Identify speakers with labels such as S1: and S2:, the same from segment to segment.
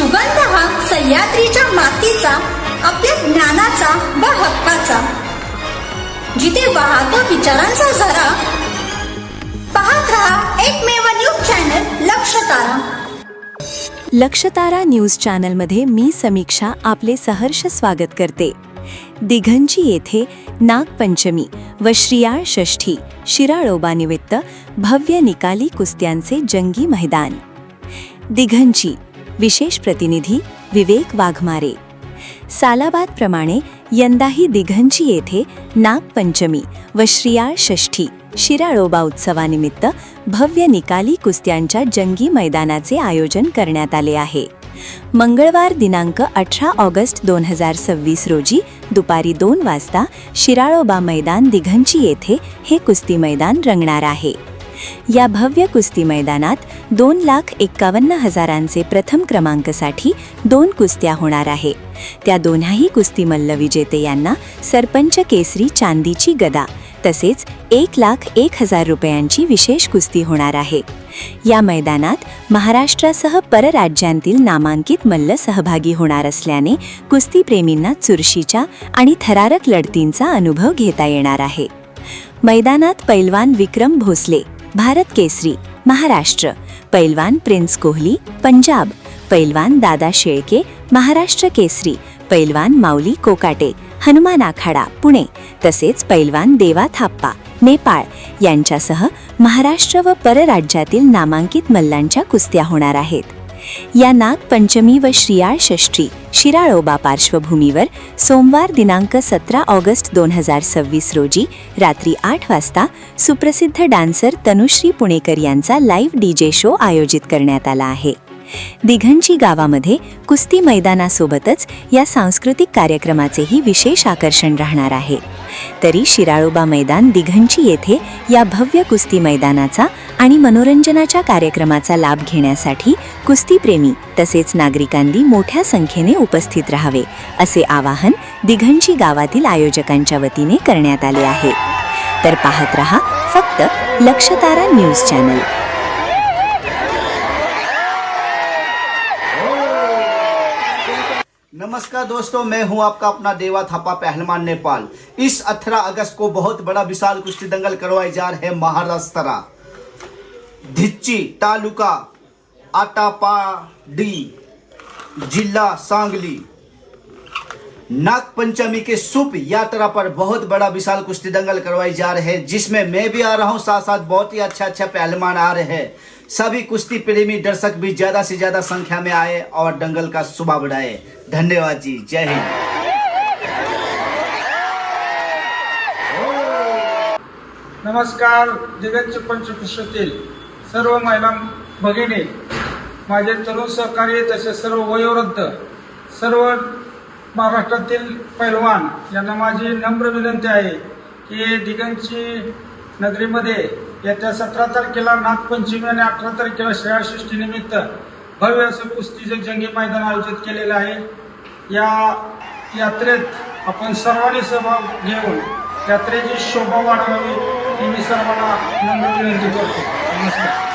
S1: सुगंध हा सह्याद्रीच्या मातीचा, आपल्या ज्ञानाचा व हक्काचा, जिथे वाहतो विचारांचा झरा। पाहत रहा एकमेव न्यूज चॅनल लक्षतारा।
S2: लक्षतारा न्यूज चॅनलमध्ये मी समीक्षा आपले सहर्ष स्वागत करते। दिघंची येथे नागपंचमी व श्रीयाळ षष्ठी शिराळोबानिमित्त भव्य निकाली कुस्त्यांचे जंगी मैदान। दिघंची विशेष प्रतिनिधी विवेक वाघमारे। सालाबादप्रमाणे यंदाही दिघंची येथे नागपंचमी व श्रीयाळ षष्ठी शिराळोबा उत्सवानिमित्त भव्य निकाली कुस्त्यांच्या जंगी मैदानाचे आयोजन करण्यात आले आहे। मंगळवार दिनांक 18 ऑगस्ट 2026 रोजी दुपारी 2 वाजता शिराळोबा मैदान दिघंची येथे हे कुस्ती मैदान रंगणार आहे। या भव्य कुस्ती मैदानात 2,51,000चे प्रथम क्रमांकासाठी 2 कुस्त्या होणार आहे। त्या दोन्ही कुस्ती मल्लविजेते यांना सरपंच केसरी चांदीची गदा तसेच 1,01,000 रुपयांची विशेष कुस्ती होणार आहे। या मैदानात महाराष्ट्रासह परराज्यांतील नामांकित मल्ल सहभागी होणार असल्याने कुस्तीप्रेमींना चुरशीच्या आणि थरारक लढतींचा अनुभव घेता येणार आहे। मैदानात पैलवान विक्रम भोसले भारत केसरी महाराष्ट्र, पैलवान प्रिन्स कोहली पंजाब, पैलवान दादा शेळके महाराष्ट्र केसरी, पैलवान माऊली कोकाटे हनुमान आखाडा पुणे तसेच पैलवान देवा थाप्पा नेपाळ यांच्यासह महाराष्ट्र व परराज्यातील नामांकित मल्लांच्या कुस्त्या होणार आहेत। या नागपंचमी व श्रीयाळ षष्ठी शिराळोबा पार्श्वभूमीवर सोमवार दिनांक 17 ऑगस्ट 2026 रोजी रात्री 8 वाजता सुप्रसिद्ध डान्सर तनुश्री पुणेकर यांचा लाईव्ह डीजे शो आयोजित करण्यात आला आहे। दिघंची गावामध्ये कुस्ती मैदानासोबतच या सांस्कृतिक कार्यक्रमाचेही विशेष आकर्षण राहणार आहे। तरी शिराळोबा मैदान दिघंची येथे या भव्य कुस्ती मैदानाचा आणि मनोरंजनाच्या कार्यक्रमाचा लाभ घेण्यासाठी कुस्तीप्रेमी तसेच नागरिकांनी मोठ्या संख्येने उपस्थित राहावे असे आवाहन दिघंची गावातील आयोजकांच्या वतीने करण्यात आले आहे। तर पाहत रहा फक्त लक्षतारा न्यूज चॅनल।
S3: नमस्कार दोस्तों, मैं हूं आपका अपना देवा थापा पहलवान नेपाल। इस 18 अगस्त को बहुत बड़ा विशाल कुश्ती दंगल करवाए जा रहे हैं महाराष्ट्र धिच्ची तालुका आटापाडी जिला सांगली। नागपंचमी के शुभ यात्रा पर बहुत बड़ा विशाल कुश्ती दंगल करवाई जा रहे हैं, जिसमें मैं भी आ रहा हूं, साथ साथ बहुत ही अच्छा पहलवान आ रहे हैं। सभी कुश्ती प्रेमी दर्शक भी ज्यादा से ज्यादा संख्या में आए और दंगल का शोभा बढ़ाए। धन्यवाद जी, जय हिंद।
S4: नमस्कार। दिघंची पंचकृषीतील सर्व महिला भगिनी, माझे तरुण सहकारी तसेच सर्व वयोवृद्ध सर्व महाराष्ट्रातील पैलवान यांना माझी नम्र विनंती आहे की दिघंची नगरीमध्ये येत्या 17 तारखेला नागपंचमी आणि 18 तारखेला श्रीयाळ षष्ठी निमित्त भव्य असं कुस्तीचे जंगी मैदान आयोजित केलेले आहे। या यात्रेत आपण सर्वांनी सहभाग घेऊन यात्रेची शोभा वाढवावी ही मी सर्वांना नम्र विनंती करतो। नमस्कार।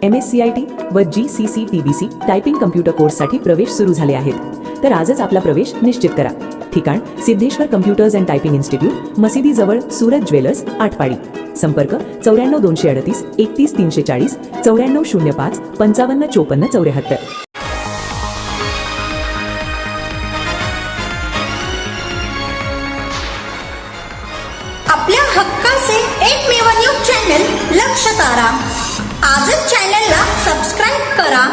S5: MSCIT व GCC-TBC टायपिंग कम्प्युटर कोर्ससाठी प्रवेश सुरू झाले आहेत, तर आजच आपला प्रवेश निश्चित करा। ठिकाण Siddheshwar computers and typing institute, मशिदीजवळ, सूरत ज्वेलर्स, आटपाडी। संपर्क 94 238 31 340 94 05 55 54 74।
S1: आपल्या हक्काचे एकमेव न्यूज चॅनल लक्षतारा। आजच चॅनलला सबस्क्राईब करा